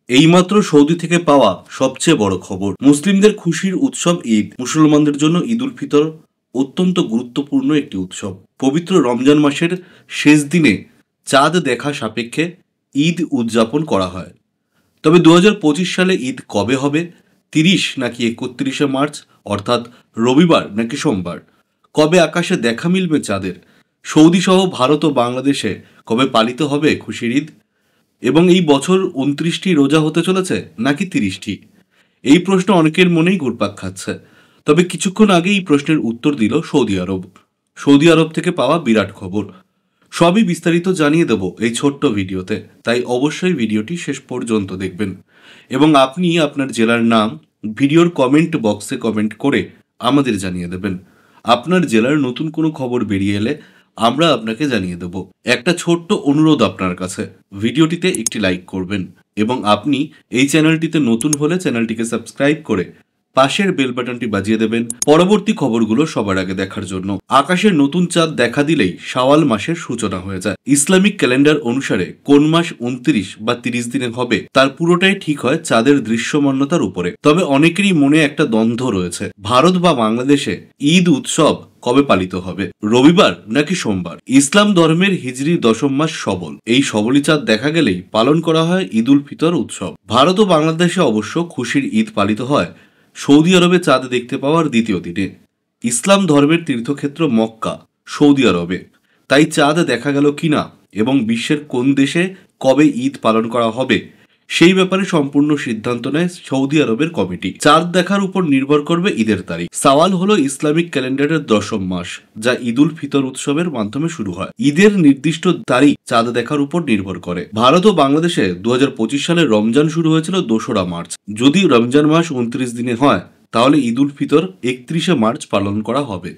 এইমাত্র সৌদি থেকে পাওয়া সবচেয়ে বড় খবর, মুসলিমদের খুশির উৎসব ঈদ। মুসলমানদের জন্য ঈদ উল ফিতর অত্যন্ত গুরুত্বপূর্ণ একটি উৎসব। পবিত্র রমজান মাসের শেষ দিনে চাঁদ দেখা সাপেক্ষে ঈদ উদযাপন করা হয়। তবে 2025 সালে ঈদ কবে হবে? 30 নাকি 31শে মার্চ, অর্থাৎ রবিবার নাকি সোমবার? কবে আকাশে দেখা মিলবে চাঁদের? সৌদি সহ ভারত ও বাংলাদেশে কবে পালিত হবে খুশির ঈদ? এবং এই বছর 29টি রোজা হতে চলেছে নাকি 30টি? এই প্রশ্ন অনেকের মনেই ঘুরপাক খাচ্ছে। তবে কিছুক্ষণ আগে এই প্রশ্নের উত্তর দিল সৌদি আরব। সৌদি আরব থেকে পাওয়া বিরাট খবর। সবই বিস্তারিত জানিয়ে দেব এই ছোট্ট ভিডিওতে, তাই অবশ্যই ভিডিওটি শেষ পর্যন্ত দেখবেন। এবং আপনি আপনার জেলার নাম ভিডিওর কমেন্ট বক্সে কমেন্ট করে আমাদের জানিয়ে দেবেন। আপনার জেলার নতুন কোনো খবর বেরিয়ে এলে আমরা আপনাকে জানিয়ে দেব। একটা ছোট্ট অনুরোধ আপনার কাছে, ভিডিওটিতে একটি লাইক করবেন এবং আপনি এই চ্যানেলটিতে নতুন হলে চ্যানেলটিকে সাবস্ক্রাইব করে পাশের বেল বাটনটি বাজিয়ে দেবেন পরবর্তী খবরগুলো সবার আগে দেখার জন্য। আকাশের নতুন চাঁদ দেখা দিলেই শাওয়াল মাসের সূচনা হয়ে যায়। ইসলামিক ক্যালেন্ডার অনুসারে কোন মাস 29 বা 30 দিনে হবে তার পুরোটাই ঠিক হয় চাঁদের দৃশ্যমানতার উপরে। তবে অনেকেরই মনে একটা দ্বন্দ্ব রয়েছে, ভারত বা বাংলাদেশে ঈদ উৎসব কবে পালিত হবে, রবিবার নাকি সোমবার? ইসলাম ধর্মের হিজরি দশম মাস সবল, এই সবলি চাঁদ দেখা গেলেই পালন করা হয় ঈদ উল ফিতর উৎসব। ভারত ও বাংলাদেশে অবশ্য খুশির ঈদ পালিত হয় সৌদি আরবে চাঁদ দেখতে পাওয়ার দ্বিতীয় দিনে। ইসলাম ধর্মের তীর্থক্ষেত্র মক্কা সৌদি আরবে, তাই চাঁদ দেখা গেল কিনা এবং বিশ্বের কোন দেশে কবে ঈদ পালন করা হবে সেই ব্যাপারে সম্পূর্ণ সিদ্ধান্ত নেয় সৌদি আরবের কমিটি। চাঁদ দেখার উপর নির্ভর করবে ঈদের তারিখ। শাওয়াল হলো ইসলামিক ক্যালেন্ডারের দশম মাস, যা ঈদ উল ফিতর উৎসবের মাধ্যমে শুরু হয়। ঈদের নির্দিষ্ট তারিখ চাঁদ দেখার উপর নির্ভর করে। ভারত ও বাংলাদেশে 2025 সালে রমজান শুরু হয়েছিল 2রা মার্চ। যদি রমজান মাস 29 দিনে হয় তাহলে ঈদ উল ফিতর 31শে মার্চ পালন করা হবে।